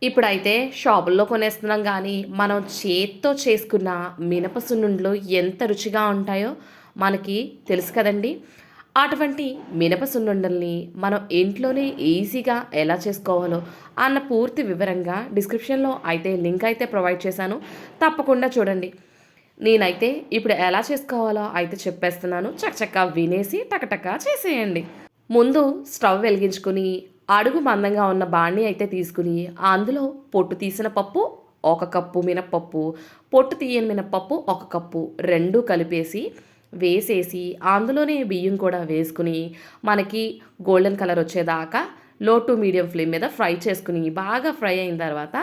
ఇప్పుడైతే షాపుల్లో కొనేస్తున్నాం కానీ మనం చేత్తో చేసుకున్న మినప సున్నుండలు ఎంత రుచిగా ఉంటాయో మనకి తెలుసు కదండి. అటువంటి మినప సున్నుండల్ని మనం ఇంట్లోనే ఈజీగా ఎలా చేసుకోవాలో అన్న పూర్తి వివరంగా డిస్క్రిప్షన్లో అయితే లింక్ అయితే ప్రొవైడ్ చేశాను. తప్పకుండా చూడండి. నేనైతే ఇప్పుడు ఎలా చేసుకోవాలో అయితే చెప్పేస్తున్నాను. చకచకా వినేసి టకటకా చేసేయండి. ముందు స్టవ్ వెలిగించుకుని అడుగు మందంగా ఉన్న బాణీ అయితే తీసుకుని అందులో పొట్టు తీసిన పప్పు 1 కప్పు మినప్పప్పు, పొట్టు తీయని మినప్పప్పు 1 కప్పు 2 కలిపేసి వేసేసి అందులోనే బియ్యం కూడా వేసుకుని మనకి గోల్డెన్ కలర్ వచ్చేదాకా లో టు మీడియం ఫ్లేమ్ మీద ఫ్రై చేసుకుని బాగా ఫ్రై అయిన తర్వాత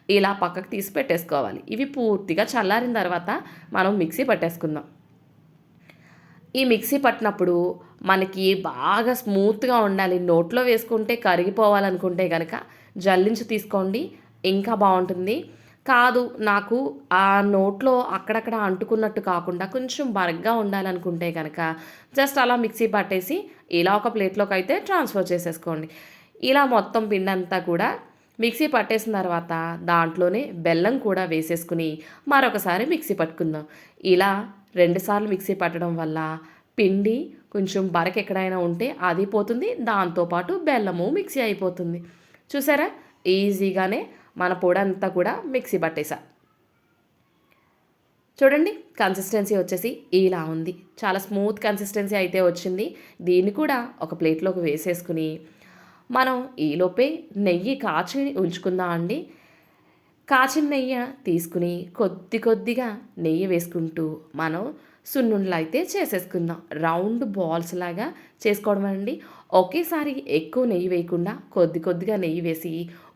ఇలా పక్కకు తీసి పెట్టేసుకోవాలి. ఇవి పూర్తిగా చల్లారిన తర్వాత మనం మిక్సీ పట్టేసుకుందాం. ఈ మిక్సీ పట్టినప్పుడు మనకి బాగా స్మూత్‌గా ఉండాలి. నోట్లో వేసుకుంటే కరిగిపోవాలనుకుంటే గనక జల్లించి తీసుకోండి. ఇంకా బావుంటుంది. కాదు నాకు ఆ నోట్లో అక్కడక్కడ అంటుకున్నట్టు కాకుండా కొంచెం బరగ్గా ఉండాలనుకుంటే గనక జస్ట్ అలా మిక్సీ పట్టేసి ఇలా ఒక ప్లేట్‌లోకైతే ట్రాన్స్‌ఫర్ చేసేసుకోండి. ఇలా మొత్తం పిండంతా కూడా మిక్సీ పట్టేసిన తర్వాత దాంట్లోనే బెల్లం కూడా వేసేసుకుని మరొకసారి మిక్సీ పట్టుకుందాం. ఇలా 2 సార్లు మిక్సీ పట్టడం వల్ల పిండి కొంచెం బరకెక్కడైనా ఉంటే అది పోతుంది. దాంతో పాటు బెల్లము మిక్సీ అయిపోతుంది. చూసారా? ఈజీగానే మన పొడంతా కూడా మిక్సీ పట్టేసా. చూడండి కన్సిస్టెన్సీ వచ్చేసి ఇలా ఉంది. చాలా స్మూత్ కన్సిస్టెన్సీ అయితే వచ్చింది. దీన్ని కూడా ఒక ప్లేట్‌లోకి వేసేసుకుని మనం ఈలోపే నెయ్యి కాచి ఉంచుకుందాం అండి. కాచిన నెయ్యి తీసుకుని కొద్ది కొద్దిగా నెయ్యి వేసుకుంటూ మనం సున్నుండలు అయితే చేసేసుకుందాం. రౌండ్ బాల్స్ లాగా చేసుకోవడం అండి. ఒకేసారి ఎక్కువ నెయ్యి వేయకుండా కొద్ది కొద్దిగా నెయ్యి వేసి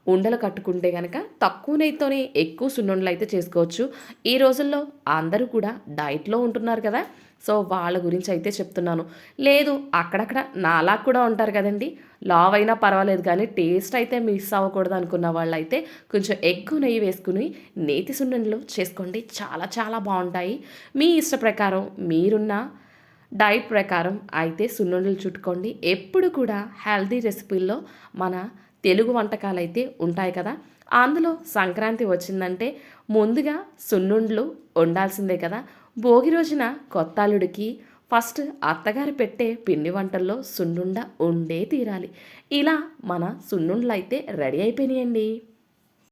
ఉండలు కట్టుకుంటే గనక తక్కువ నెయ్యితోనే ఎక్కువ సున్నుండలు అయితే చేసుకోవచ్చు. ఈ రోజుల్లో అందరూ కూడా డైట్‌లో ఉంటున్నారు కదా! సో, వాళ్ళ గురించి అయితే చెప్తున్నాను. లేదు అక్కడక్కడ నాలా కూడా ఉంటారు కదండీ! లావైనా పర్వాలేదు కానీ టేస్ట్ అయితే మిస్ అవ్వకూడదు అనుకున్న వాళ్ళైతే కొంచెం ఎక్కువ నెయ్యి వేసుకుని నేతి సున్నుండలు చేసుకోండి. చాలా చాలా బావుంటాయి. మీ ఇష్ట ప్రకారం మీరున్న డైట్ ప్రకారం అయితే సున్నుండలు చుట్టుకోండి. ఎప్పుడు కూడా హెల్తీ రెసిపీల్లో మన తెలుగు వంటకాలైతే ఉంటాయి కదా! అందులో సంక్రాంతి వచ్చిందంటే ముందుగా సున్నుండలు వండాల్సిందే కదా! భోగి రోజున కొత్త అల్లుడికి ఫస్ట్ అత్తగారు పెట్టే పిండి వంటల్లో సున్నుండ ఉండే తీరాలి. ఇలా మన సున్నుండలైతే రెడీ అయిపోయినాయండి.